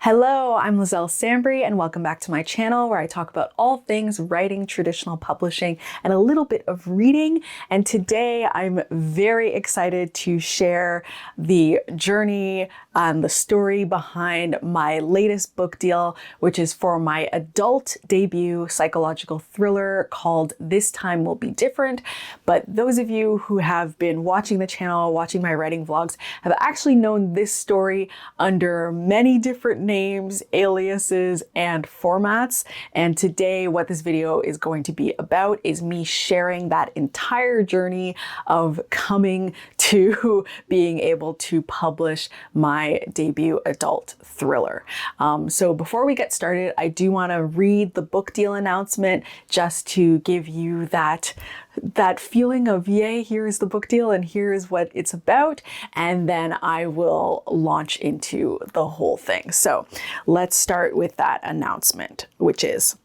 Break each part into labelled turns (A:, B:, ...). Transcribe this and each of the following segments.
A: Hello, I'm Liselle Sambury and welcome back to my channel where I talk about all things writing, traditional publishing, and a little bit of reading. And today I'm very excited to share the journey and the story behind my latest book deal, which is for my adult debut psychological thriller called This Time Will Be Different. But those of you who have been watching the channel, watching my writing vlogs, have actually known this story under many different names, aliases, and formats. And today what this video is going to be about is me sharing that entire journey of coming to being able to publish my debut adult thriller. So before we get started, I do want to read the book deal announcement just to give you that feeling of, yay, here's the book deal and here's what it's about. And then I will launch into the whole thing. So let's start with that announcement, which is: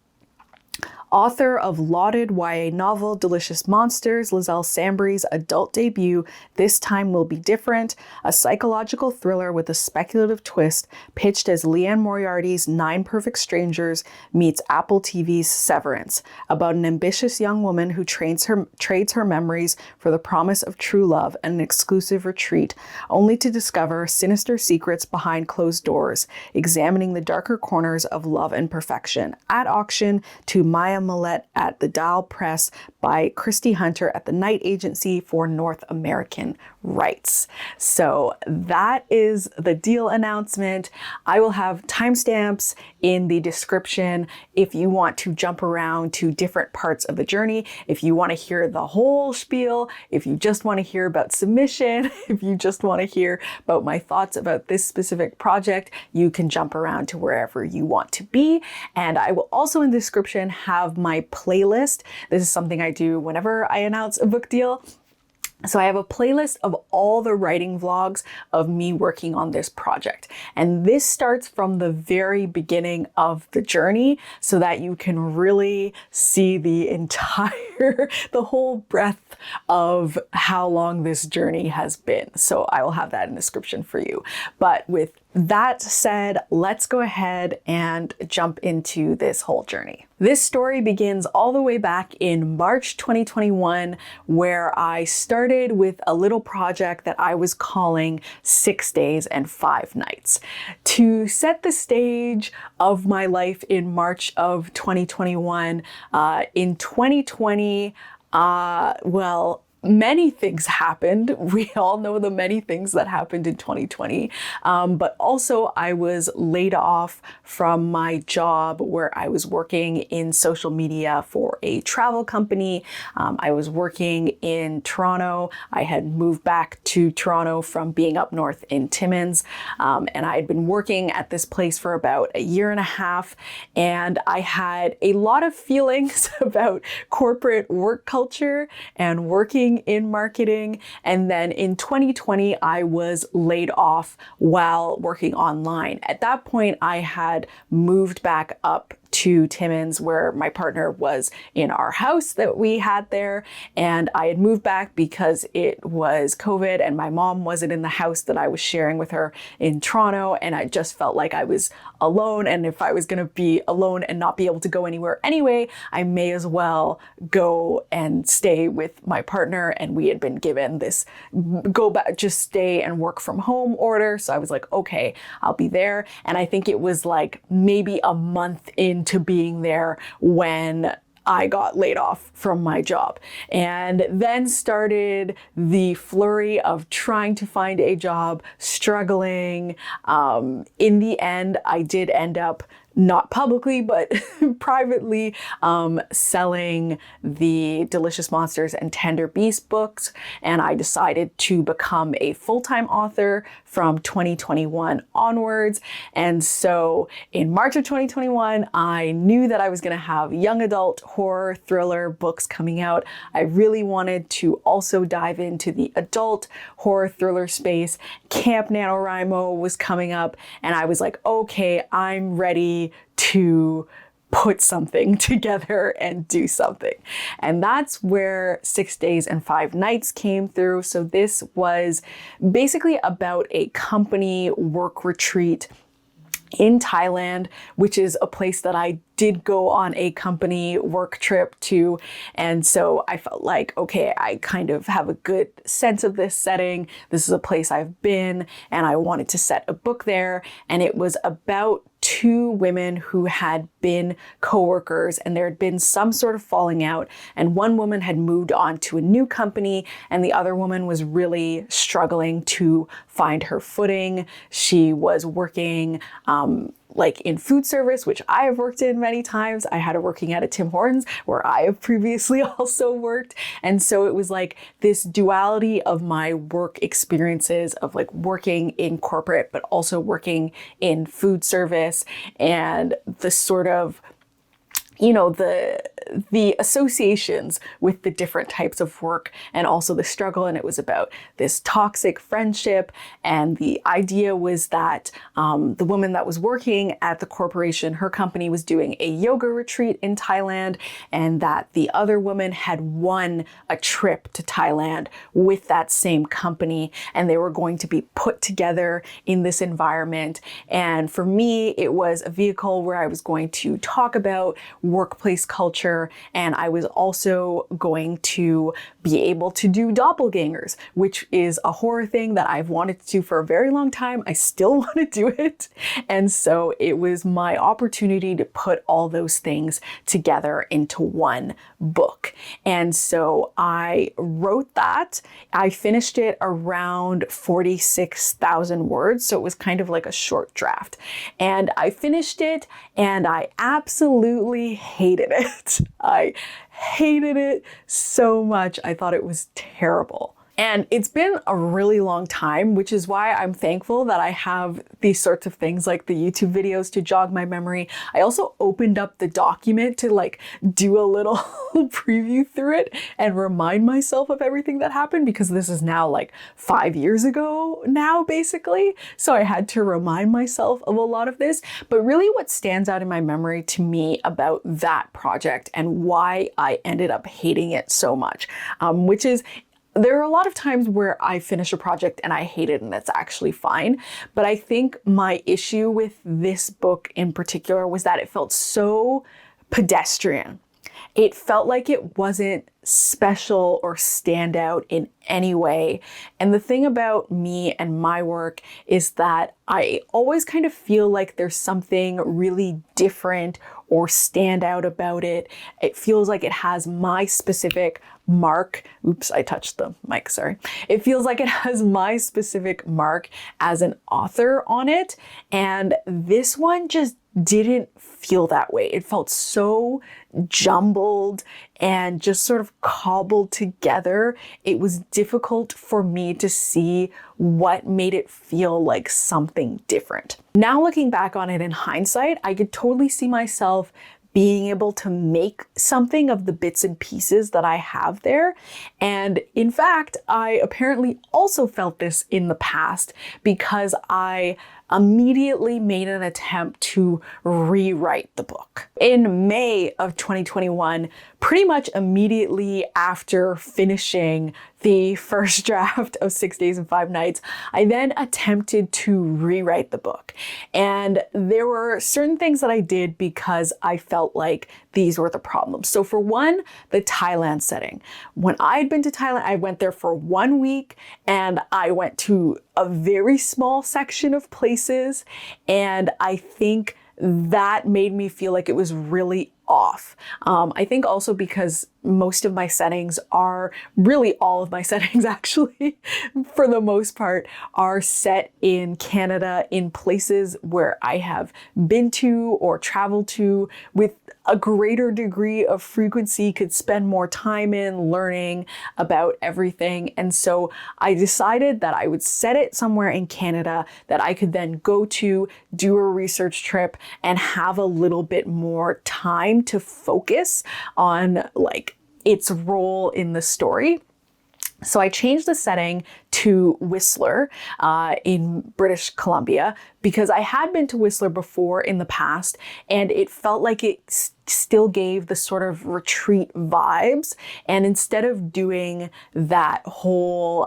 A: author of lauded YA novel Delicious Monsters, Liselle Sambury's adult debut, This Time Will Be Different, a psychological thriller with a speculative twist, pitched as Liane Moriarty's 9 Perfect Strangers meets Apple TV's Severance, about an ambitious young woman who trades her memories for the promise of true love and an exclusive retreat, only to discover sinister secrets behind closed doors, examining the darker corners of love and perfection. At auction to Maya Millette at the Dial Press by Christy Hunter at the Knight Agency for North American Rights. So that is the deal announcement. I will have timestamps in the description if you want to jump around to different parts of the journey, if you want to hear the whole spiel, if you just want to hear about submission, if you just want to hear about my thoughts about this specific project, you can jump around to wherever you want to be. And I will also in the description have my playlist. This is something I do whenever I announce a book deal. So I have a playlist of all the writing vlogs of me working on this project. And this starts from the very beginning of the journey so that you can really see the the whole breadth of how long this journey has been. So I will have that in the description for you. But with that said, let's go ahead and jump into this whole journey. This story begins all the way back in March 2021, where I started with a little project that I was calling 6 Days and 5 Nights. To set the stage of my life in March of 2021, in 2020, well, many things happened. We all know the many things that happened in 2020. But also I was laid off from my job where I was working in social media for a travel company. I was working in Toronto. I had moved back to Toronto from being up north in Timmins. And I had been working at this place for about a year and a half. And I had a lot of feelings about corporate work culture and working in marketing. And then in 2020, I was laid off while working online. At that point, I had moved back up to Timmins where my partner was in our house that we had there. And I had moved back because it was COVID and my mom wasn't in the house that I was sharing with her in Toronto. And I just felt like I was alone. And if I was going to be alone and not be able to go anywhere anyway, I may as well go and stay with my partner. And we had been given this go back, just stay and work from home order. So I was like, okay, I'll be there. And I think it was like maybe a month into being there when I got laid off from my job. And then started the flurry of trying to find a job, struggling. In the end, I did end up not publicly, but privately selling the Delicious Monsters and Tender Beast books. And I decided to become a full-time author from 2021 onwards. And so in March of 2021, I knew that I was going to have young adult horror thriller books coming out. I really wanted to also dive into the adult horror thriller space. Camp NaNoWriMo was coming up and I was like, okay, I'm ready to put something together and do something. And that's where 6 Days and 5 Nights came through. So this was basically about a company work retreat in Thailand, which is a place that I did go on a company work trip to. And so I felt like, okay, I kind of have a good sense of this setting. This is a place I've been, and I wanted to set a book there. And it was about two women who had been coworkers, and there had been some sort of falling out, and one woman had moved on to a new company and the other woman was really struggling to find her footing. She was working like in food service, which I have worked in many times. I had her working at a Tim Hortons where I have previously also worked. And so it was like this duality of my work experiences of like working in corporate, but also working in food service, and the sort of, you know, the associations with the different types of work, and also the struggle. And it was about this toxic friendship. And the idea was that the woman that was working at the corporation, her company was doing a yoga retreat in Thailand, and that the other woman had won a trip to Thailand with that same company, and they were going to be put together in this environment. And for me, it was a vehicle where I was going to talk about workplace culture, and I was also going to be able to do doppelgangers, which is a horror thing that I've wanted to do for a very long time. I still want to do it. And so it was my opportunity to put all those things together into one book. And so I wrote that. I finished it around 46,000 words. So it was kind of like a short draft. And I finished it and I absolutely hated it. I hated it so much. I thought it was terrible. And it's been a really long time, which is why I'm thankful that I have these sorts of things like the YouTube videos to jog my memory. I also opened up the document to like do a little preview through it and remind myself of everything that happened, because this is now like 5 years ago now, basically. So I had to remind myself of a lot of this. But really what stands out in my memory to me about that project and why I ended up hating it so much, which is, there are a lot of times where I finish a project and I hate it and that's actually fine. But I think my issue with this book in particular was that it felt so pedestrian. It felt like it wasn't special or stand out in any way. And the thing about me and my work is that I always kind of feel like there's something really different or stand out about it. It feels like it has my specific mark. Oops, I touched the mic, sorry. It feels like it has my specific mark as an author on it. And this one just didn't feel that way. It felt so jumbled and just sort of cobbled together. It was difficult for me to see what made it feel like something different. Now looking back on it in hindsight, I could totally see myself being able to make something of the bits and pieces that I have there. And in fact, I apparently also felt this in the past because I immediately made an attempt to rewrite the book. In May of 2021, pretty much immediately after finishing the first draft of 6 Days and 5 Nights, I then attempted to rewrite the book. And there were certain things that I did because I felt like these were the problems. So for one, the Thailand setting. When I had been to Thailand, I went there for 1 week and I went to a very small section of places. And I think that made me feel like it was really off. I think also because most of my settings are, really all of my settings actually, for the most part, are set in Canada, in places where I have been to or traveled to with a greater degree of frequency, could spend more time in learning about everything. And so I decided that I would set it somewhere in Canada that I could then go to, do a research trip, and have a little bit more time to focus on like its role in the story. So I changed the setting to Whistler in British Columbia because I had been to Whistler before in the past, and it felt like it still gave the sort of retreat vibes. And instead of doing that whole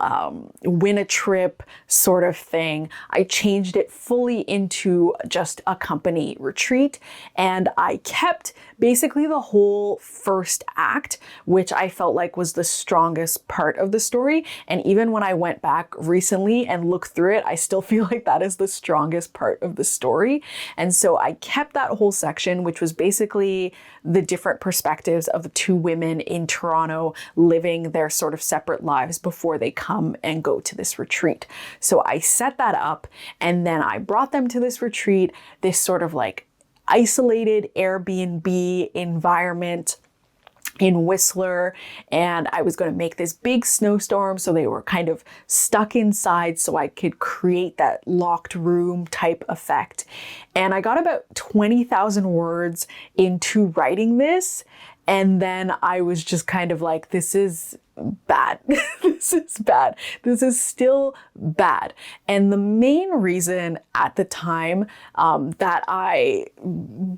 A: win a trip sort of thing, I changed it fully into just a company retreat. And I kept basically the whole first act, which I felt like was the strongest part of the story. And even when I went back recently and looked through it, I still feel like that is the strongest part of the story. And so I kept that whole section, which was basically the different perspectives of the two women in Toronto living their sort of separate lives before they come and go to this retreat. So I set that up, and then I brought them to this retreat, this sort of like isolated Airbnb environment in Whistler, and I was going to make this big snowstorm so they were kind of stuck inside so I could create that locked room type effect. And I got about 20,000 words into writing this, and then I was just kind of like, this is bad. This is bad. This is still bad. And the main reason at the time that I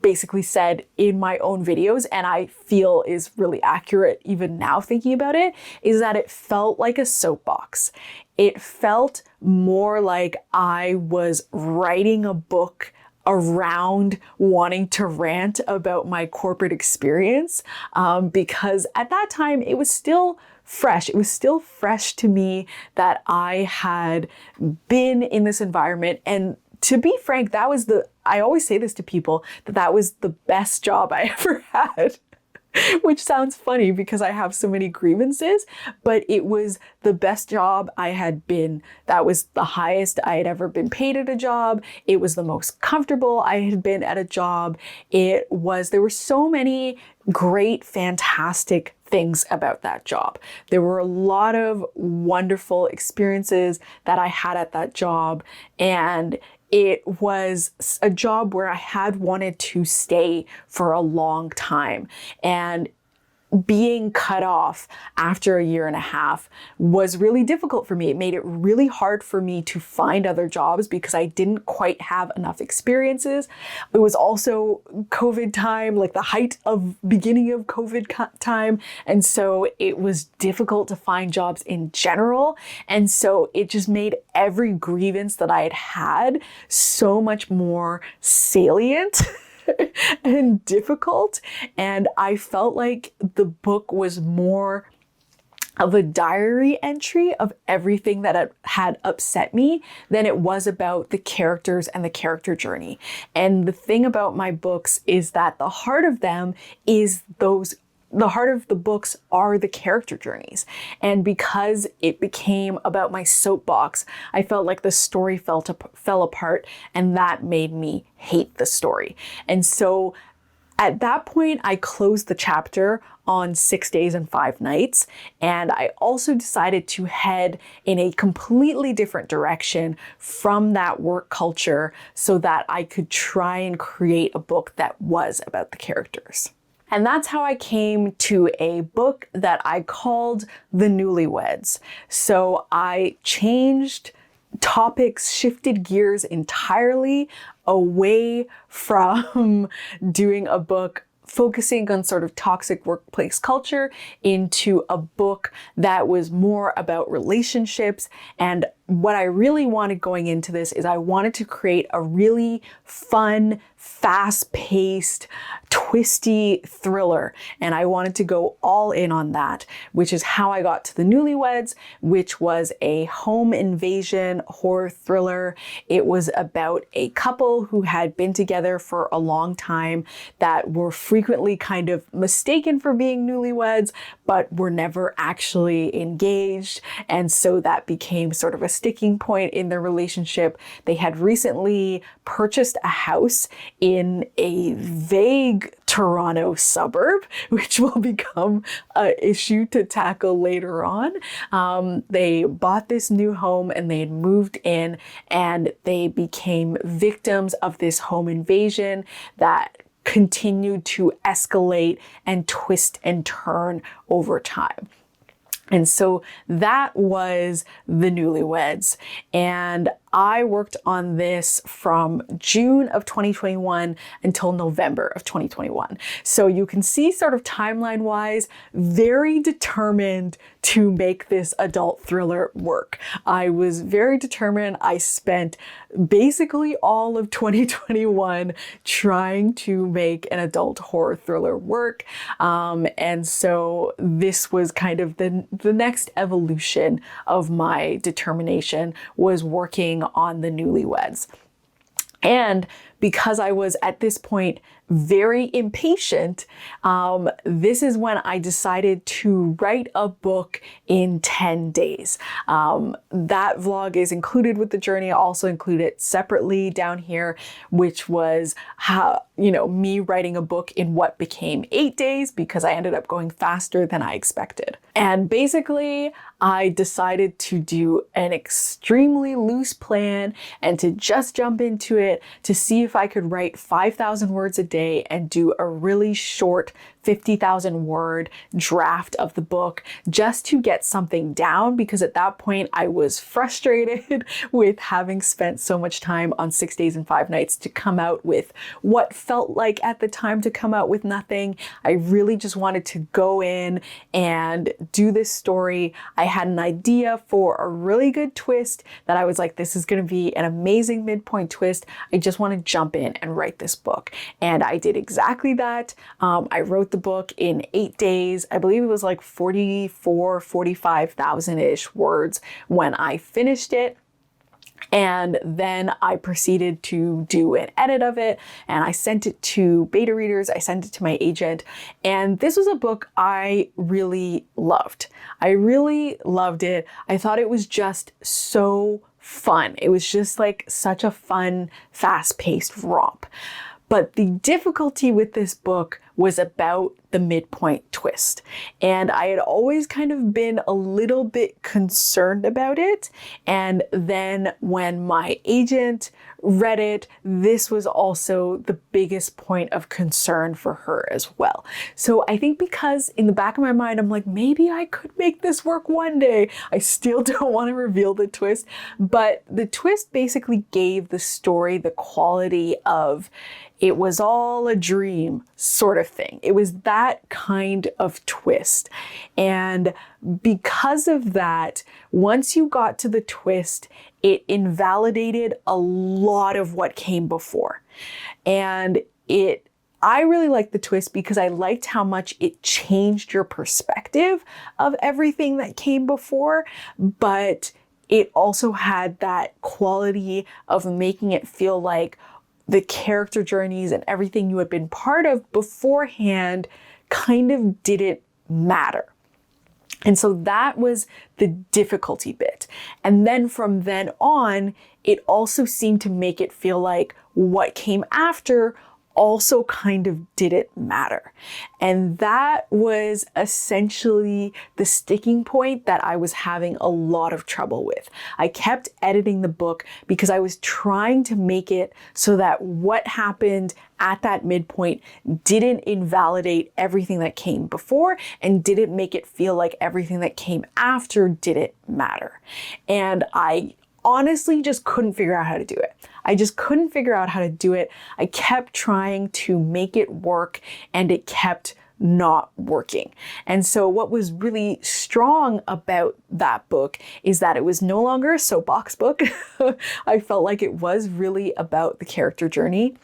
A: basically said in my own videos, and I feel is really accurate even now thinking about it, is that it felt like a soapbox. It felt more like I was writing a book around wanting to rant about my corporate experience, because at that time it was still fresh. It was still fresh to me that I had been in this environment. And to be frank, I always say this to people, that was the best job I ever had. Which sounds funny because I have so many grievances, but it was the best job I had been. That was the highest I had ever been paid at a job. It was the most comfortable I had been at a job. There were so many great, fantastic things about that job. There were a lot of wonderful experiences that I had at that job, and it was a job where I had wanted to stay for a long time. And being cut off after a year and a half was really difficult for me. It made it really hard for me to find other jobs because I didn't quite have enough experiences. It was also COVID time, like the height of beginning of COVID time. And so it was difficult to find jobs in general. And so it just made every grievance that I had had so much more salient and difficult. And I felt like the book was more of a diary entry of everything that had upset me than it was about the characters and the character journey. And the thing about my books is that the heart of them is the heart of the books are the character journeys. And because it became about my soapbox, I felt like the story fell apart, and that made me hate the story. And so at that point, I closed the chapter on 6 days and 5 nights. And I also decided to head in a completely different direction from that work culture so that I could try and create a book that was about the characters. And that's how I came to a book that I called The Newlyweds. So I changed topics, shifted gears entirely away from doing a book focusing on sort of toxic workplace culture into a book that was more about relationships. And what I really wanted going into this is I wanted to create a really fun, fast-paced, twisty thriller. And I wanted to go all in on that, which is how I got to The Newlyweds, which was a home invasion horror thriller. It was about a couple who had been together for a long time that were frequently kind of mistaken for being newlyweds, but were never actually engaged. And so that became sort of a sticking point in their relationship. They had recently purchased a house in a vague Toronto suburb, which will become an issue to tackle later on. They bought this new home and they had moved in, and they became victims of this home invasion that continued to escalate and twist and turn over time. And so that was The Newlyweds. And I worked on this from June of 2021 until November of 2021. So you can see sort of timeline-wise, very determined to make this adult thriller work. I was very determined. I spent basically all of 2021 trying to make an adult horror thriller work. And so this was kind of the next evolution of my determination, was working on the Newlyweds. And because I was at this point very impatient, this is when I decided to write a book in 10 days. That vlog is included with the journey. I also include it separately down here, which was how, me writing a book in what became 8 days, because I ended up going faster than I expected. And basically, I decided to do an extremely loose plan and to just jump into it to see if I could write 5,000 words a day and do a really short 50,000 word draft of the book, just to get something down, because at that point I was frustrated with having spent so much time on 6 days and 5 nights to come out with what felt like at the time to come out with nothing. I really just wanted to go in and do this story. I had an idea for a really good twist that I was like, this is going to be an amazing midpoint twist. I just want to jump in and write this book. And I did exactly that. I wrote the book in 8 days. I believe it was like 45,000-ish words when I finished it. And then I proceeded to do an edit of it, and I sent it to beta readers. I sent it to my agent. And this was a book I really loved. I really loved it. I thought it was just so fun. It was just like such a fun, fast-paced romp. But the difficulty with this book was about the midpoint twist. And I had always kind of been a little bit concerned about it. And then when my agent read it, this was also the biggest point of concern for her as well. So I think because in the back of my mind, I'm like, maybe I could make this work one day. I still don't want to reveal the twist, but the twist basically gave the story the quality of it was all a dream sort of thing. It was that kind of twist. And because of that, once you got to the twist, it invalidated a lot of what came before. And I really liked the twist because I liked how much it changed your perspective of everything that came before, but it also had that quality of making it feel like the character journeys and everything you had been part of beforehand kind of didn't matter. And so that was the difficulty bit. And then from then on, it also seemed to make it feel like what came after also kind of didn't matter. And that was essentially the sticking point that I was having a lot of trouble with. I kept editing the book because I was trying to make it so that what happened at that midpoint didn't invalidate everything that came before and didn't make it feel like everything that came after didn't matter. And I honestly just couldn't figure out how to do it. I just couldn't figure out how to do it. I kept trying to make it work and it kept not working. And so what was really strong about that book is that it was no longer a soapbox book. I felt like it was really about the character journey.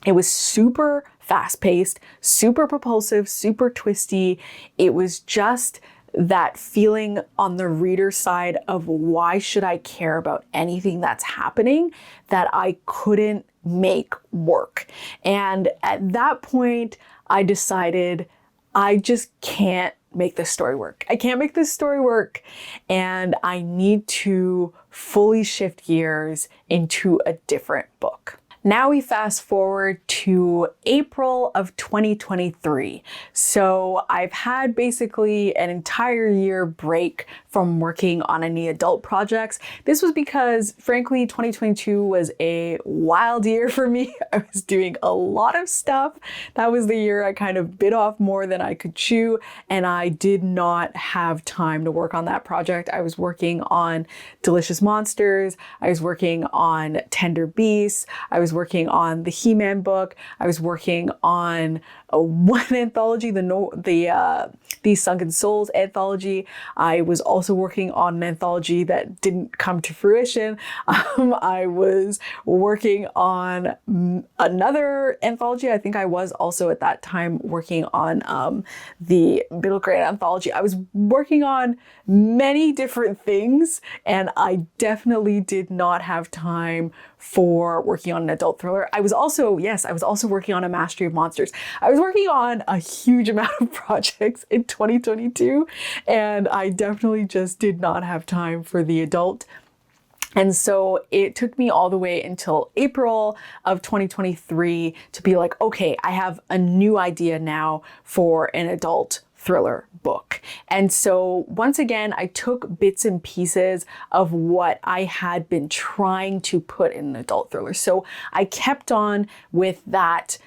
A: It was super fast-paced, super propulsive, super twisty. It was just that feeling on the reader side of why should I care about anything that's happening that I couldn't make work. And at that point, I decided I just can't make this story work. I can't make this story work, and I need to fully shift gears into a different book. Now we fast forward to April of 2023. So I've had basically an entire year break from working on any adult projects. This was because, frankly, 2022 was a wild year for me. I was doing a lot of stuff. That was the year I kind of bit off more than I could chew, and I did not have time to work on that project. I was working on Delicious Monsters. I was working on Tender Beasts. I was working on the He-Man book. I was working on one anthology, the These Sunken Souls anthology. I was also working on an anthology that didn't come to fruition. I was working on another anthology. I think I was also at that time working on the Middle Grade anthology. I was working on many different things, and I definitely did not have time for working on an adult thriller. I was also working on a Mastery of Monsters. I was working on a huge amount of projects in 2022, and I definitely just did not have time for the adult. And so it took me all the way until April of 2023 to be like, okay, I have a new idea now for an adult thriller book. And so once again, I took bits and pieces of what I had been trying to put in an adult thriller. So I kept on with that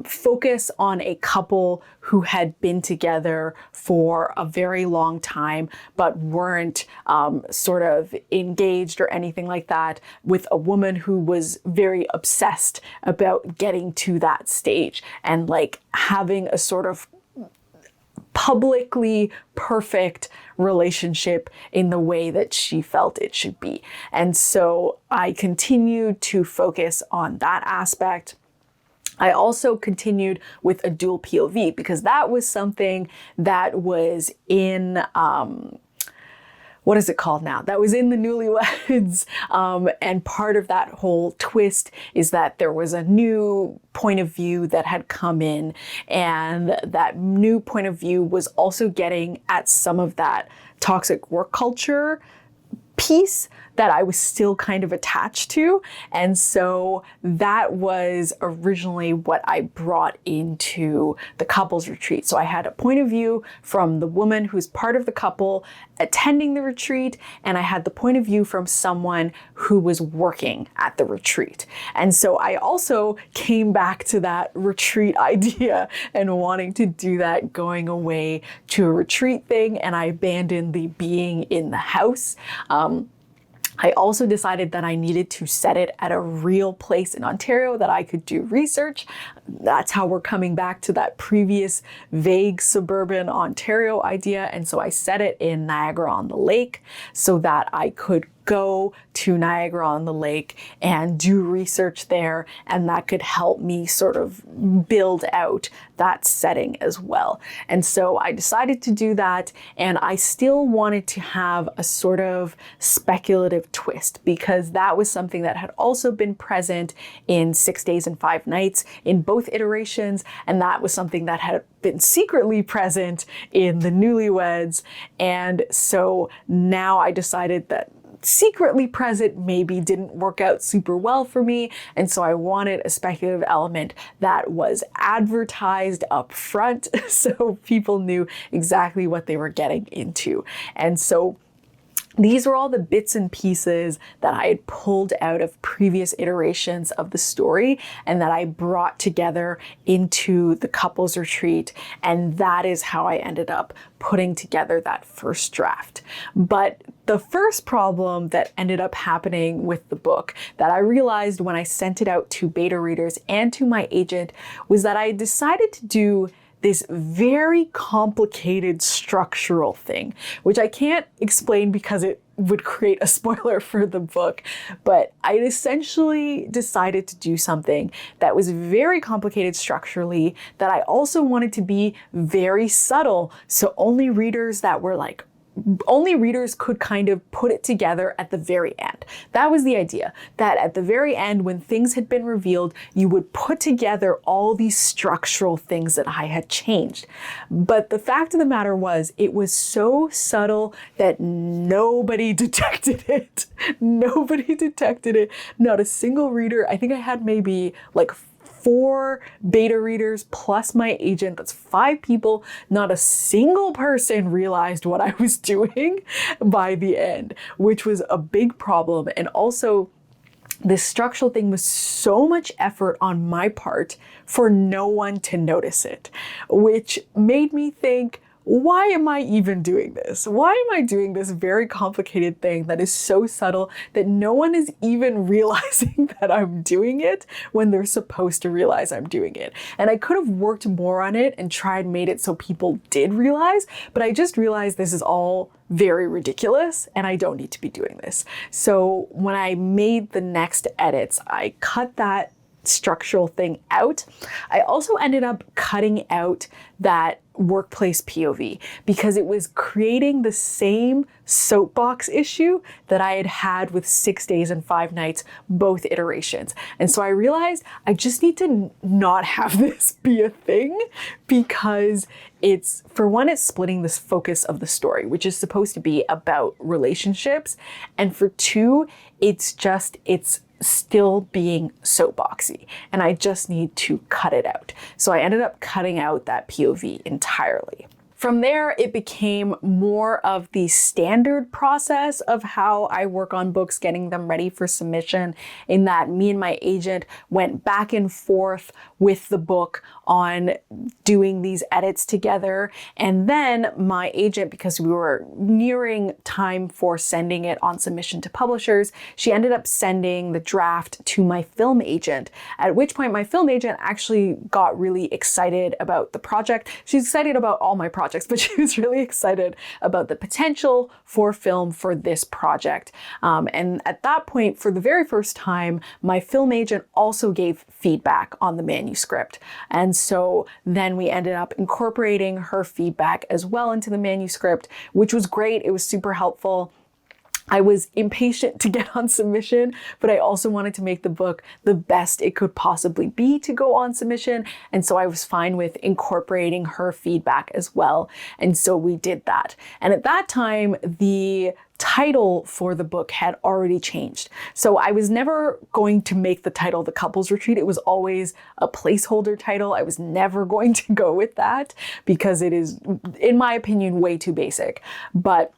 A: focus on a couple who had been together for a very long time, but weren't sort of engaged or anything like that, with a woman who was very obsessed about getting to that stage and like having a sort of publicly perfect relationship in the way that she felt it should be. And so I continued to focus on that aspect. I also continued with a dual POV because that was something that was in, what is it called now? That was in the Newlyweds. And part of that whole twist is that there was a new point of view that had come in, and that new point of view was also getting at some of that toxic work culture piece that I was still kind of attached to. And so that was originally what I brought into the couples retreat. So I had a point of view from the woman who's part of the couple attending the retreat, and I had the point of view from someone who was working at the retreat. And so I also came back to that retreat idea and wanting to do that going away to a retreat thing, and I abandoned the being in the house. I also decided that I needed to set it at a real place in Ontario that I could do research. That's how we're coming back to that previous vague suburban Ontario idea. And so I set it in Niagara-on-the-Lake so that I could go to Niagara-on-the-Lake and do research there, and that could help me sort of build out that setting as well. And so I decided to do that, and I still wanted to have a sort of speculative twist because that was something that had also been present in 6 Days and 5 Nights in both iterations, and that was something that had been secretly present in the Newlyweds. And so now I decided that secretly present maybe didn't work out super well for me, and so I wanted a speculative element that was advertised up front so people knew exactly what they were getting into. And so these were all the bits and pieces that I had pulled out of previous iterations of the story and that I brought together into the couples retreat. And that is how I ended up putting together that first draft. But the first problem that ended up happening with the book that I realized when I sent it out to beta readers and to my agent was that I decided to do this very complicated structural thing, which I can't explain because it would create a spoiler for the book. But I essentially decided to do something that was very complicated structurally, that I also wanted to be very subtle. So only readers that were like only readers could kind of put it together at the very end. That was the idea, that at the very end, when things had been revealed, you would put together all these structural things that I had changed. But the fact of the matter was, it was so subtle that nobody detected it. Nobody detected it. Not a single reader. I think I had maybe like 4 beta readers plus my agent. That's 5 people. Not a single person realized what I was doing by the end, which was a big problem. And also, this structural thing was so much effort on my part for no one to notice it, which made me think, why am I even doing this? Why am I doing this very complicated thing that is so subtle that no one is even realizing that I'm doing it when they're supposed to realize I'm doing it? And I could have worked more on it and made it so people did realize, but I just realized this is all very ridiculous and I don't need to be doing this. So when I made the next edits, I cut that structural thing out. I also ended up cutting out that workplace POV because it was creating the same soapbox issue that I had had with 6 Days and 5 Nights, both iterations. And so I realized I just need to not have this be a thing because it's, for one, it's splitting this focus of the story, which is supposed to be about relationships. And for 2, it's still being soapboxy and I just need to cut it out. So I ended up cutting out that POV entirely. From there, it became more of the standard process of how I work on books, getting them ready for submission, in that me and my agent went back and forth with the book on doing these edits together. And then my agent, because we were nearing time for sending it on submission to publishers, she ended up sending the draft to my film agent, at which point my film agent actually got really excited about the project. She's excited about all my projects, but she was really excited about the potential for film for this project. And at that point, for the very first time, my film agent also gave feedback on the manuscript. And so then we ended up incorporating her feedback as well into the manuscript, which was great. It was super helpful. I was impatient to get on submission, but I also wanted to make the book the best it could possibly be to go on submission. And so I was fine with incorporating her feedback as well. And so we did that. And at that time, the title for the book had already changed. So I was never going to make the title The Couples Retreat. It was always a placeholder title. I was never going to go with that because it is, in my opinion, way too basic. But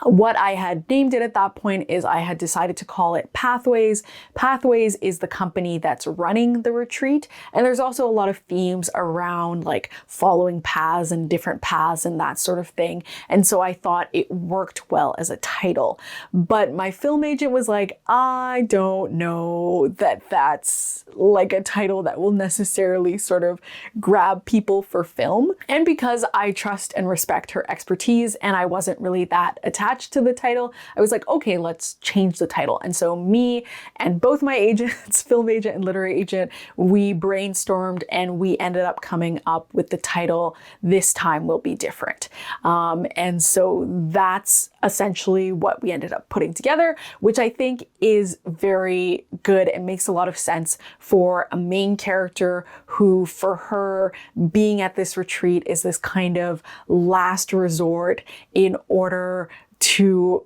A: what I had named it at that point is I had decided to call it Pathways. Pathways is the company that's running the retreat. And there's also a lot of themes around like following paths and different paths and that sort of thing. And so I thought it worked well as a title. But my film agent was like, I don't know that that's like a title that will necessarily sort of grab people for film. And because I trust and respect her expertise and I wasn't really that attached to the title, I was like, okay, let's change the title. And so me and both my agents, film agent and literary agent, we brainstormed and we ended up coming up with the title, This Time Will Be Different. And so that's essentially what we ended up putting together, which I think is very good and makes a lot of sense for a main character who, for her, being at this retreat is this kind of last resort in order to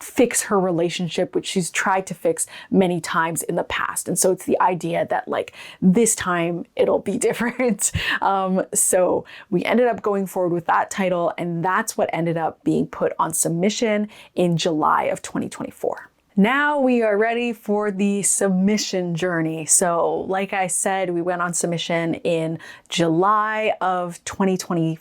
A: fix her relationship, which she's tried to fix many times in the past. And so it's the idea that like this time it'll be different. So we ended up going forward with that title, and that's what ended up being put on submission in July of 2024. Now we are ready for the submission journey. So like I said, we went on submission in July of 2024.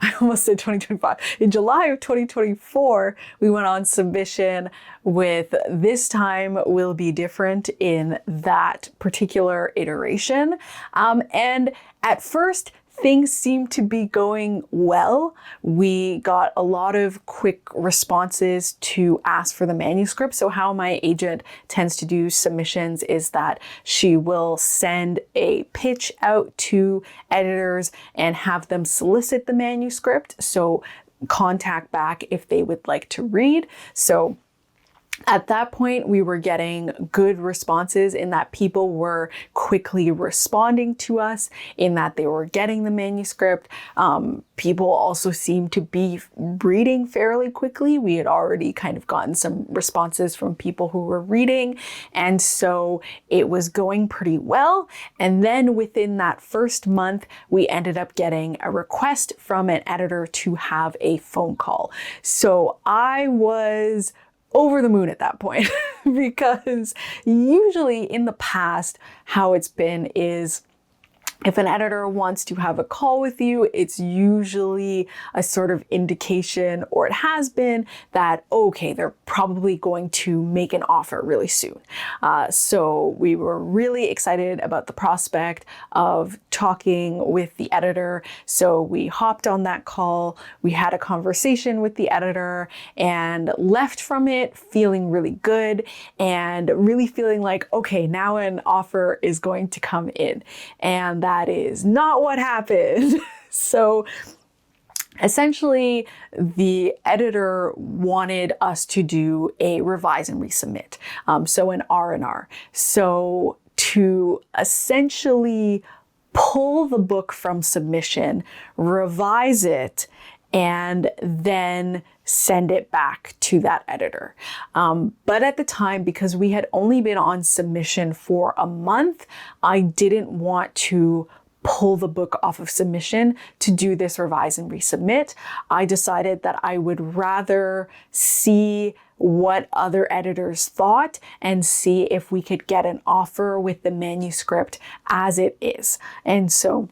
A: I almost said 2025. In July of 2024, we went on submission with This Time Will Be Different in that particular iteration. And at first, things seemed to be going well. We got a lot of quick responses to ask for the manuscript. So how my agent tends to do submissions is that she will send a pitch out to editors and have them solicit the manuscript. So contact back if they would like to read. So at that point, we were getting good responses in that people were quickly responding to us, in that they were getting the manuscript. People also seemed to be reading fairly quickly. We had already kind of gotten some responses from people who were reading, and so it was going pretty well. And then within that first month, we ended up getting a request from an editor to have a phone call. So I was over the moon at that point because usually in the past, how it's been is if an editor wants to have a call with you, it's usually a sort of indication, or it has been, that, okay, they're probably going to make an offer really soon. So we were really excited about the prospect of talking with the editor. So we hopped on that call, we had a conversation with the editor, and left from it feeling really good and really feeling like, okay, now an offer is going to come in. And that is not what happened. So essentially, the editor wanted us to do a revise and resubmit, so an R&R. So to essentially pull the book from submission, revise it, and then send it back to that editor. But at the time, because we had only been on submission for a month, I didn't want to pull the book off of submission to do this revise and resubmit. I decided that I would rather see what other editors thought and see if we could get an offer with the manuscript as it is. And so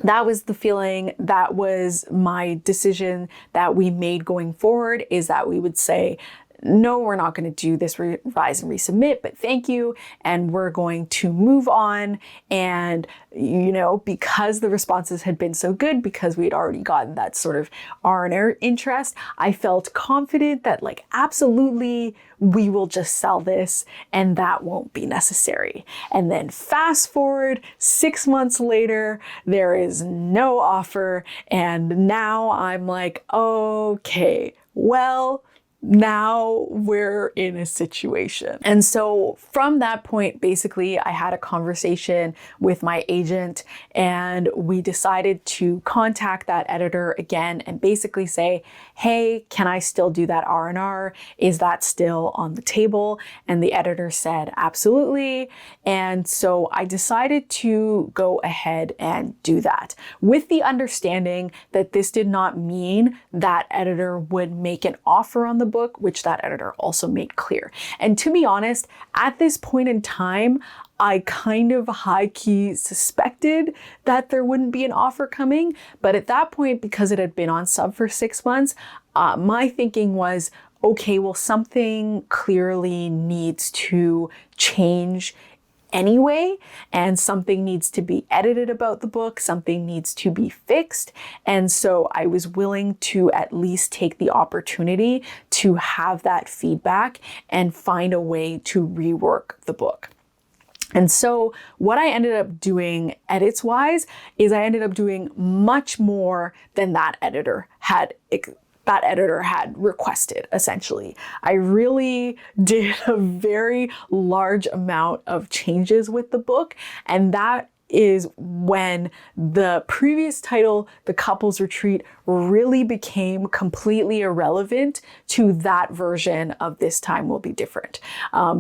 A: that was the feeling, that was my decision that we made going forward, is that we would say, no, we're not going to do this revise and resubmit, but thank you. And we're going to move on. And, you know, because the responses had been so good, because we had already gotten that sort of R&R interest, I felt confident that, like, absolutely, we will just sell this and that won't be necessary. And then fast forward 6 months later, there is no offer. And now I'm like, okay, well, now we're in a situation. And so from that point, basically, I had a conversation with my agent and we decided to contact that editor again and basically say, hey, can I still do that R&R? Is that still on the table? And the editor said, absolutely. And so I decided to go ahead and do that, with the understanding that this did not mean that editor would make an offer on the book, which that editor also made clear. And to be honest, at this point in time, I kind of high-key suspected that there wouldn't be an offer coming. But at that point, because it had been on sub for 6 months, my thinking was, okay, well, something clearly needs to change anyway, and something needs to be edited about the book, something needs to be fixed. And so I was willing to at least take the opportunity to have that feedback and find a way to rework the book. And so what I ended up doing edits-wise is I ended up doing much more than that editor had requested, essentially. I really did a very large amount of changes with the book, and that is when the previous title, The Couples Retreat, really became completely irrelevant to that version of This Time Will Be Different.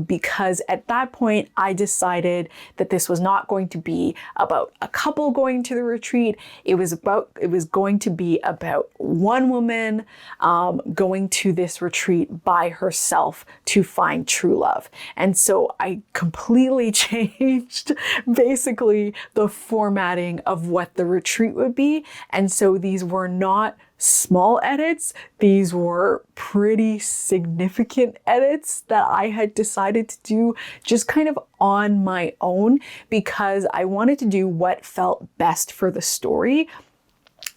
A: Because at that point, I decided that this was not going to be about a couple going to the retreat. It was going to be about one woman going to this retreat by herself to find true love. And so I completely changed basically the formatting of what the retreat would be. And so these were not small edits. These were pretty significant edits that I had decided to do just kind of on my own, because I wanted to do what felt best for the story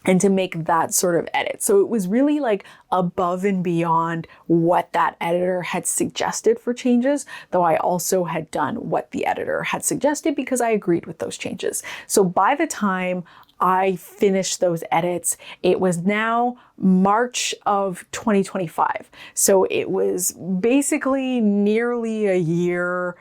A: and to make that sort of edit. So it was really like above and beyond what that editor had suggested for changes, though I also had done what the editor had suggested because I agreed with those changes. So by the time I finished those edits. It was now March of 2025. So it was basically nearly a year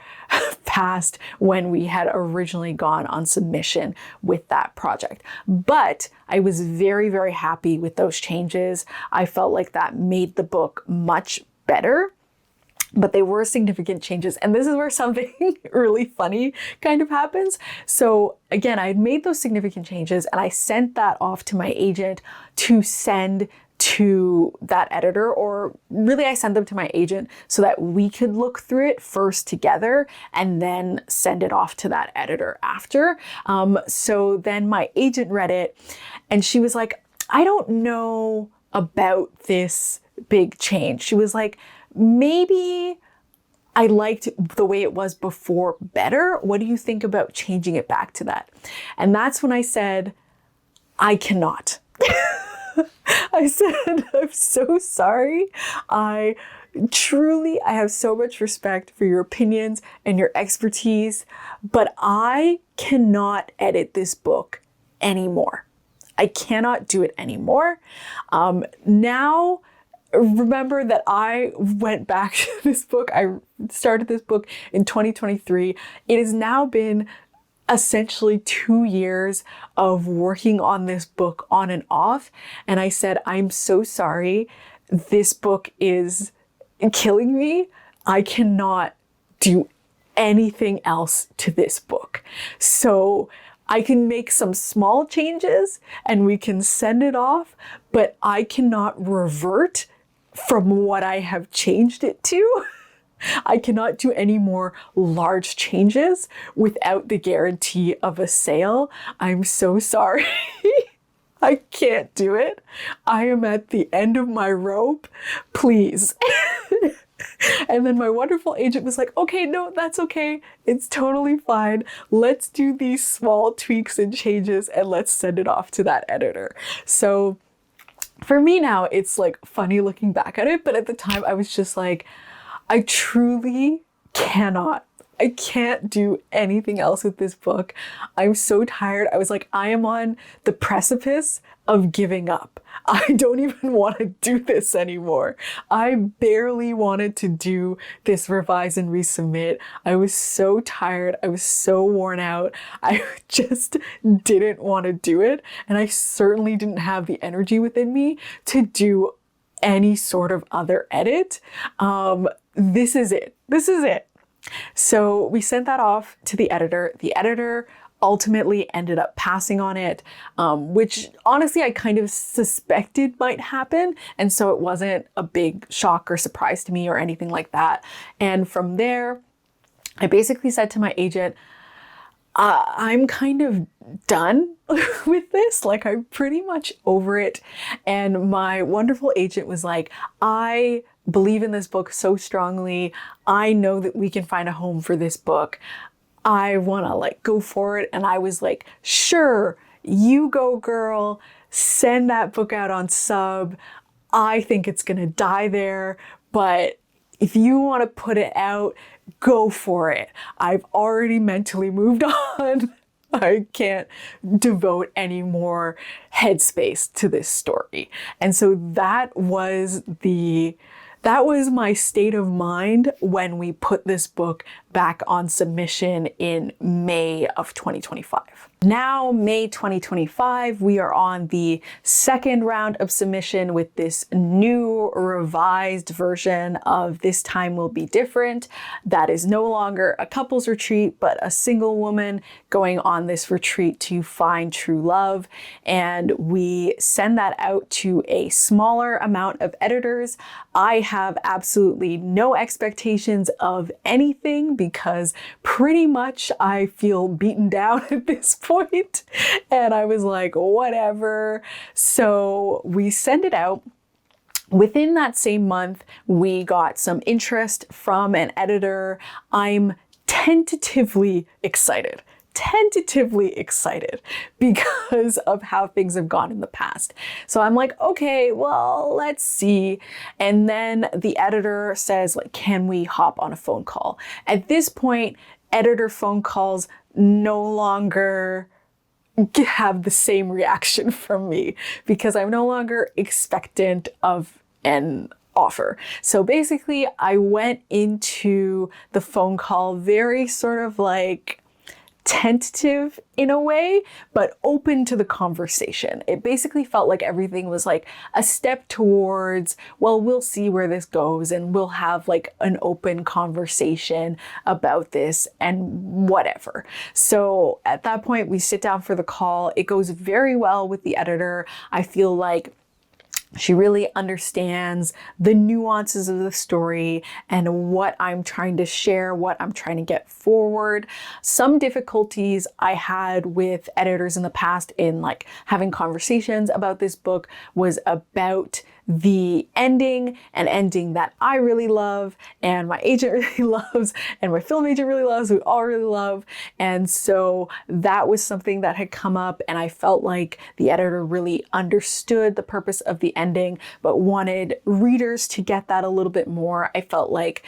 A: past when we had originally gone on submission with that project. But I was very, very happy with those changes. I felt like that made the book much better. But they were significant changes. And this is where something really funny kind of happens. So again, I had made those significant changes and I sent that off to my agent to send to that editor, or really I sent them to my agent so that we could look through it first together and then send it off to that editor after. So then my agent read it and she was like, I don't know about this big change. She was like, maybe I liked the way it was before better. What do you think about changing it back to that? And that's when I said, I cannot. I said, I'm so sorry. I have so much respect for your opinions and your expertise, but I cannot edit this book anymore. I cannot do it anymore. Now, remember that I went back to this book. I started this book in 2023. It has now been essentially 2 years of working on this book on and off. And I said, I'm so sorry. This book is killing me. I cannot do anything else to this book. So I can make some small changes and we can send it off, but I cannot revert from what I have changed it to. I cannot do any more large changes without the guarantee of a sale. I'm so sorry. I can't do it. I am at the end of my rope. Please. And then my wonderful agent was like, okay, no, that's okay. It's totally fine. Let's do these small tweaks and changes and let's send it off to that editor. So for me now, it's like funny looking back at it, but at the time I was just like, I truly cannot. I can't do anything else with this book. I'm so tired. I was like, I am on the precipice of giving up. I don't even want to do this anymore. I barely wanted to do this revise and resubmit. I was so tired. I was so worn out. I just didn't want to do it. And I certainly didn't have the energy within me to do any sort of other edit. This is it. This is it. So we sent that off to the editor. The editor ultimately ended up passing on it, which honestly I kind of suspected might happen. And so it wasn't a big shock or surprise to me or anything like that. And from there, I basically said to my agent, I'm kind of done with this. Like, I'm pretty much over it. And my wonderful agent was like, I believe in this book so strongly. I know that we can find a home for this book. I want to like go for it. And I was like, sure, you go, girl. Send that book out on sub. I think it's going to die there. But if you want to put it out, go for it. I've already mentally moved on. I can't devote any more headspace to this story. And so that was my state of mind when we put this book back on submission in May of 2025. Now, May 2025, we are on the second round of submission with this new revised version of This Time Will Be Different. That is no longer a couples retreat, but a single woman going on this retreat to find true love. And we send that out to a smaller amount of editors. I have absolutely no expectations of anything because pretty much I feel beaten down at this point. And I was like, whatever. So we send it out. Within that same month, we got some interest from an editor. I'm tentatively excited because of how things have gone in the past. So I'm like, okay, well, let's see. And then the editor says, like, can we hop on a phone call? At this point, editor phone calls no longer have the same reaction from me because I'm no longer expectant of an offer. So basically, I went into the phone call very sort of like tentative in a way, but open to the conversation. It basically felt like everything was like a step towards, well, we'll see where this goes and we'll have like an open conversation about this and whatever. So at that point, we sit down for the call. It goes very well with the editor. I feel like she really understands the nuances of the story and what I'm trying to share, what I'm trying to get forward. Some difficulties I had with editors in the past in like having conversations about this book was about the ending, an ending that I really love and my agent really loves and my film agent really loves, we all really love. And so that was something that had come up, and I felt like the editor really understood the purpose of the ending, but wanted readers to get that a little bit more. I felt like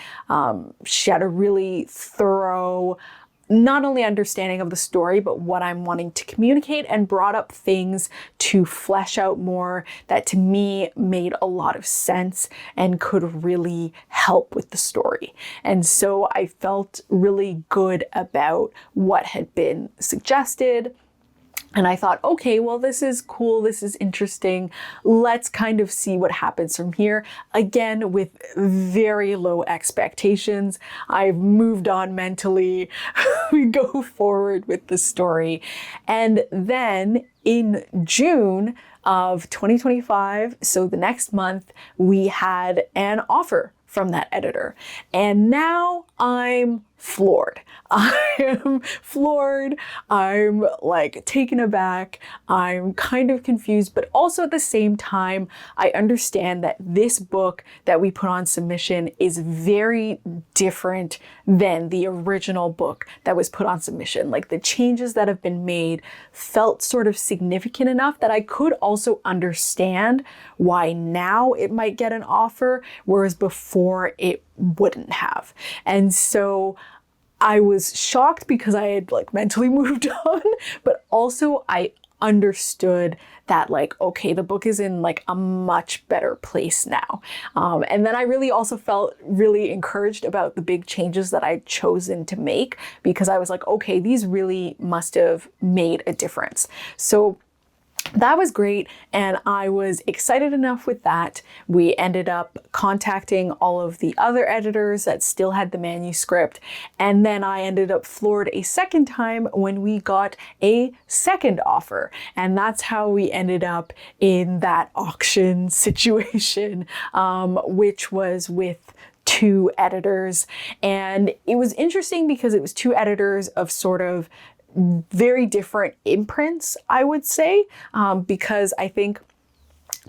A: she had a really thorough not only understanding of the story, but what I'm wanting to communicate, and brought up things to flesh out more that to me made a lot of sense and could really help with the story. And so I felt really good about what had been suggested. And I thought, okay, well, this is cool. This is interesting. Let's kind of see what happens from here. Again, with very low expectations. I've moved on mentally. We go forward with the story. And then in June of 2025, so the next month, we had an offer from that editor. And now I'm floored. I am floored. I'm like taken aback. I'm kind of confused, but also at the same time, I understand that this book that we put on submission is very different than the original book that was put on submission. Like the changes that have been made felt sort of significant enough that I could also understand why now it might get an offer, whereas before it wouldn't have. And so I was shocked because I had like mentally moved on, but also I understood that like, okay, the book is in like a much better place now. And then I really also felt really encouraged about the big changes that I'd chosen to make, because I was like, okay, these really must have made a difference. So that was great, and I was excited enough with that. We ended up contacting all of the other editors that still had the manuscript, and then I ended up floored a second time when we got a second offer, and that's how we ended up in that auction situation, which was with 2 editors. And it was interesting because it was 2 editors of sort of very different imprints, I would say, because I think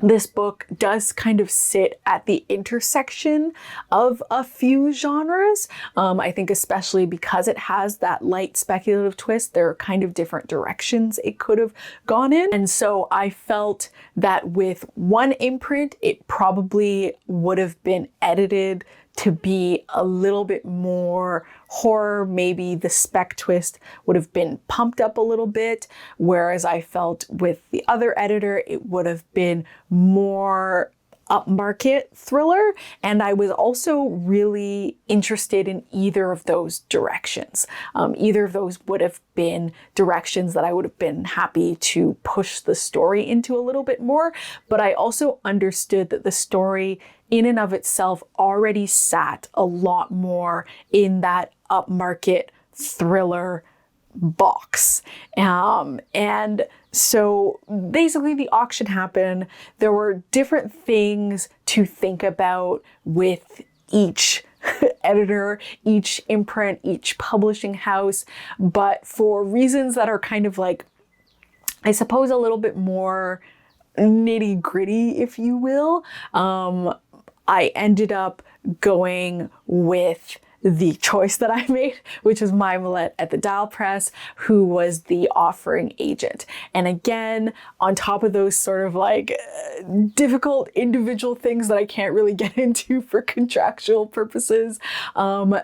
A: this book does kind of sit at the intersection of a few genres. I think especially because it has that light speculative twist, there are kind of different directions it could have gone in. And so I felt that with one imprint, it probably would have been edited to be a little bit more horror. Maybe the spec twist would have been pumped up a little bit, whereas I felt with the other editor, it would have been more upmarket thriller. And I was also really interested in either of those directions. Either of those would have been directions that I would have been happy to push the story into a little bit more. But I also understood that the story in and of itself already sat a lot more in that upmarket thriller box. And so basically the auction happened. There were different things to think about with each editor, each imprint, each publishing house, but for reasons that are kind of like, I suppose, a little bit more nitty gritty, if you will, I ended up going with the choice that I made, which is my Millette at the Dial Press, who was the offering agent. And again, on top of those sort of like difficult individual things that I can't really get into for contractual purposes,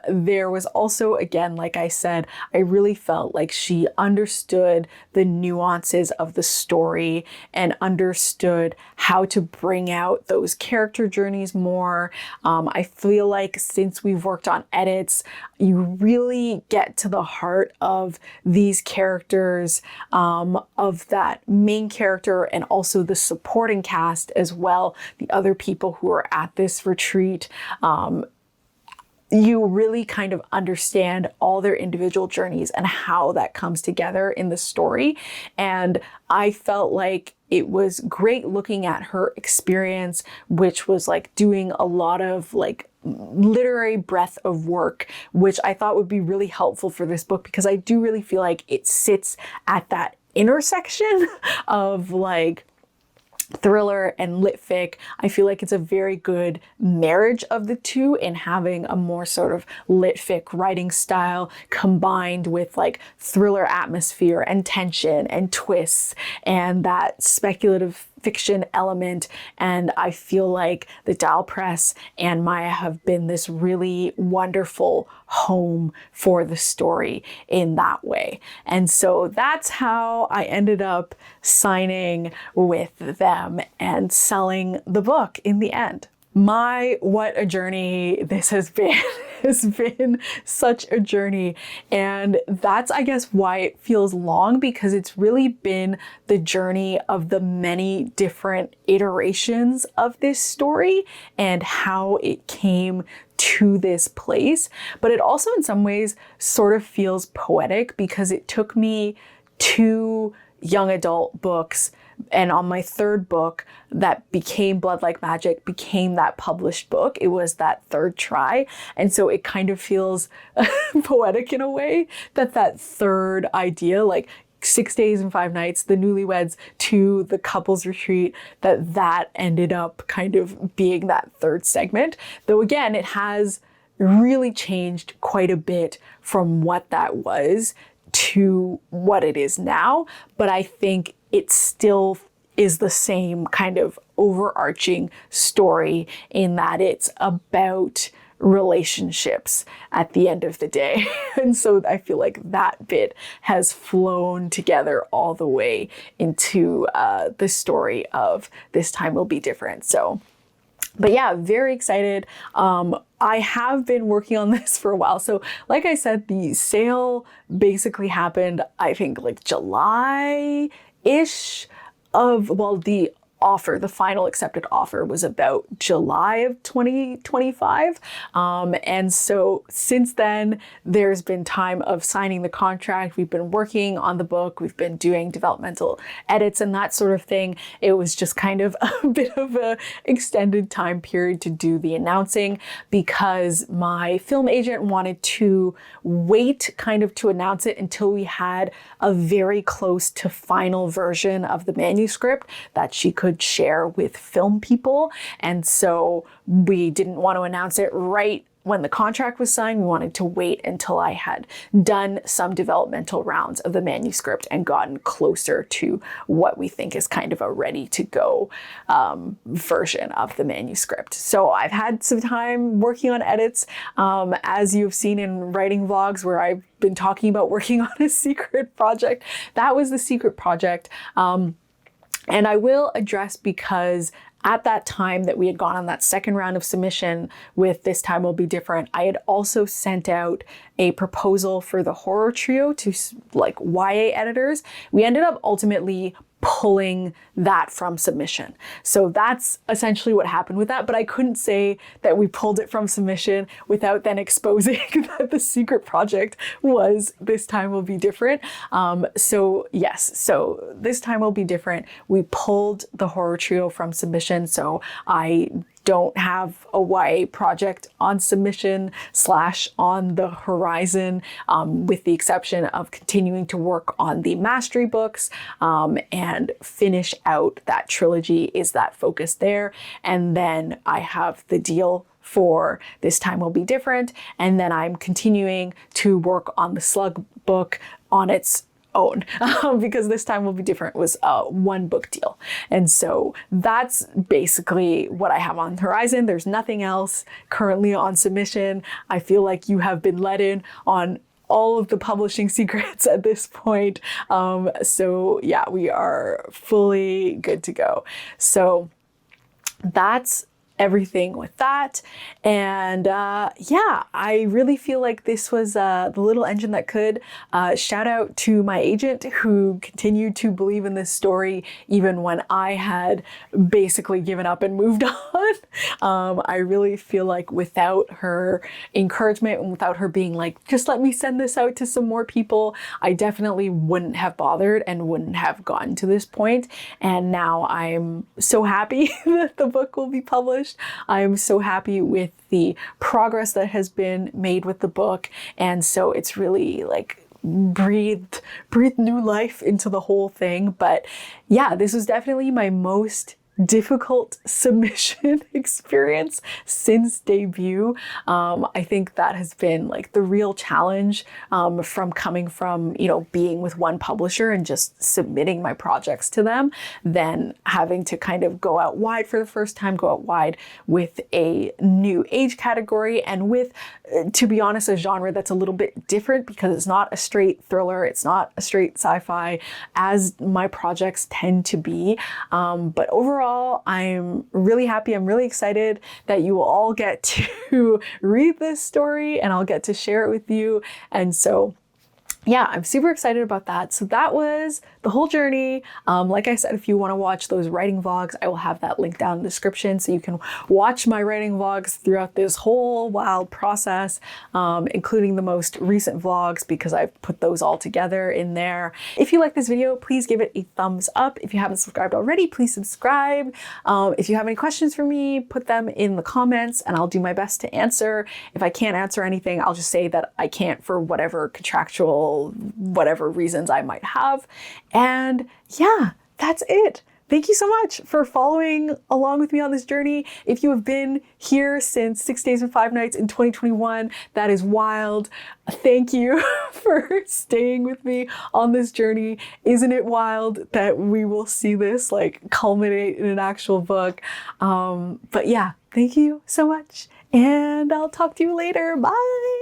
A: there was also, again, like I said, I really felt like she understood the nuances of the story and understood how to bring out those character journeys more. I feel like since we've worked on edits, you really get to the heart of these characters, of that main character and also the supporting cast as well, the other people who are at this retreat. You really kind of understand all their individual journeys and how that comes together in the story. And I felt like it was great looking at her experience, which was like doing a lot of like literary breadth of work, which I thought would be really helpful for this book, because I do really feel like it sits at that intersection of like thriller and lit fic. I feel like it's a very good marriage of the two in having a more sort of lit fic writing style combined with like thriller atmosphere and tension and twists and that speculative fiction element. And I feel like the Dial Press and Maya have been this really wonderful home for the story in that way. And so that's how I ended up signing with them and selling the book in the end. My, what a journey this has been. Has been such a journey. And that's, I guess, why it feels long, because it's really been the journey of the many different iterations of this story and how it came to this place. But it also in some ways sort of feels poetic, because it took me 2 young adult books, and on my 3rd book that became Blood Like Magic became that published book. It was that 3rd try. And so it kind of feels poetic in a way that 3rd idea, like 6 Days and 5 Nights, the Newlyweds to the Couples Retreat, that ended up kind of being that 3rd segment. Though again, it has really changed quite a bit from what that was to what it is now. But I think it still is the same kind of overarching story in that it's about relationships at the end of the day. And so I feel like that bit has flown together all the way into the story of This Time Will Be Different. So, but yeah, very excited. I have been working on this for a while. So like I said, the sale basically happened, I think like July-ish of, well, the final accepted offer was about July of 2025. And so since then, there's been time of signing the contract. We've been working on the book. We've been doing developmental edits and that sort of thing. It was just kind of a bit of a extended time period to do the announcing, because my film agent wanted to wait kind of to announce it until we had a very close to final version of the manuscript that she could share with film people. And so we didn't want to announce it right when the contract was signed. We wanted to wait until I had done some developmental rounds of the manuscript and gotten closer to what we think is kind of a ready to go version of the manuscript. So I've had some time working on edits, as you've seen in writing vlogs where I've been talking about working on a secret project. That was the secret project. And I will address, because at that time that we had gone on that 2nd round of submission with This Time Will Be Different, I had also sent out a proposal for the horror trio to like YA editors. We ended up ultimately pulling that from submission. So that's essentially what happened with that. But I couldn't say that we pulled it from submission without then exposing that the secret project was This Time Will Be Different. So yes, so This Time Will Be Different. We pulled the horror trio from submission. So I don't have a YA project on submission / on the horizon, with the exception of continuing to work on the mastery books and finish out that trilogy is that focus there. And then I have the deal for This Time Will Be Different. And then I'm continuing to work on the Slug book on its own because This Time Will Be Different was a one book deal. And so that's basically what I have on the horizon. There's nothing else currently on submission. I feel like you have been let in on all of the publishing secrets at this point. So yeah, we are fully good to go. So that's everything with that. And yeah, I really feel like this was the little engine that could. Shout out to my agent who continued to believe in this story even when I had basically given up and moved on. I really feel like without her encouragement and without her being like, just let me send this out to some more people, I definitely wouldn't have bothered and wouldn't have gotten to this point. And now I'm so happy that the book will be published. I am so happy with the progress that has been made with the book. And so it's really like breathed new life into the whole thing. But yeah, this was definitely my most difficult submission experience since debut. I think that has been like the real challenge from coming from, you know, being with one publisher and just submitting my projects to them, then having to kind of go out wide for the first time, go out wide with a new age category and with, to be honest, a genre that's a little bit different because it's not a straight thriller, it's not a straight sci-fi as my projects tend to be. But overall, I'm really happy. I'm really excited that you will all get to read this story and I'll get to share it with you. And so yeah, I'm super excited about that. So that was the whole journey. Like I said, if you want to watch those writing vlogs, I will have that link down in the description so you can watch my writing vlogs throughout this whole wild process, including the most recent vlogs because I've put those all together in there. If you like this video, please give it a thumbs up. If you haven't subscribed already, please subscribe. If you have any questions for me, put them in the comments and I'll do my best to answer. If I can't answer anything, I'll just say that I can't for whatever contractual, whatever reasons I might have. And yeah, that's it. Thank you so much for following along with me on this journey. If you have been here since 6 days and 5 nights in 2021, that is wild. Thank you for staying with me on this journey. Isn't it wild that we will see this like culminate in an actual book? But yeah, thank you so much. And I'll talk to you later. Bye.